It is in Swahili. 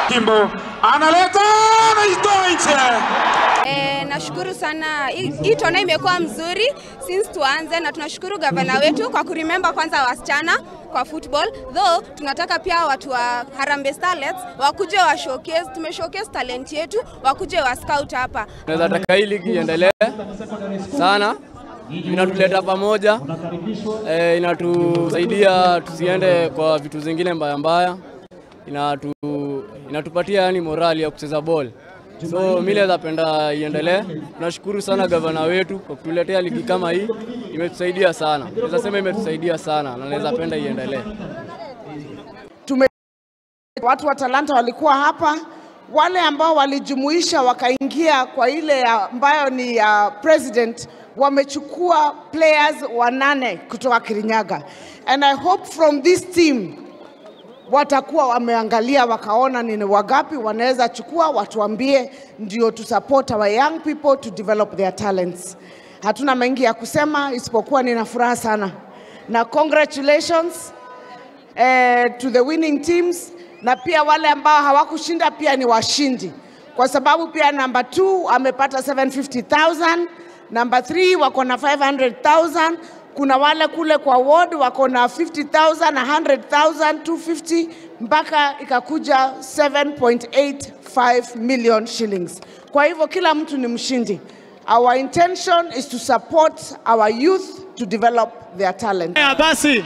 Kimbo analeta na itoinche. Nashukuru sana, hii tona imekuwa mzuri since tuanze, na tunashukuru gavana wetu kwa kuremember kwanza wasichana kwa football, though tunataka pia watu wa Harambee Starlets wakuje wa showcase, tumeshowcase talent yetu, wakuje wa scout hapa. Tunaweza taka hii ligi iendelee sana, inatuleta pamoja, inatusaidia tusiende kwa vitu zingine mbaya mbaya, inatupatia yani morali ya kucheza ball. So mimi napenda iendelee. Tunashukuru sana gavana wetu kwa kutuletea ligi kama hii, imetusaidia sana. Naweza sema imetusaidia sana na naweza penda iendelee. Watu wa talanta walikuwa hapa, wale ambao walijumuisha wakaingia kwa ile ambayo ni president, wamechukua players 8 kutoka Kirinyaga, and I hope from this team watakuwa wameangalia wakaona ni wagapi wanaweza chukua, watuambie ndio to support our young people to develop their talents. Hatuna mengi ya kusema isipokuwa nina furaha sana, na congratulations to the winning teams, na pia wale ambao hawakushinda pia ni washindi, kwa sababu pia number 2 amepata 750,000, number 3 wako na 500,000, kuna wale kule kwa ward wako na 50,000, 100,000, 250, mpaka ikakuja 7.85 million shillings. Kwa hivyo kila mtu ni mshindi. Our intention is to support our youth to develop their talent. Basi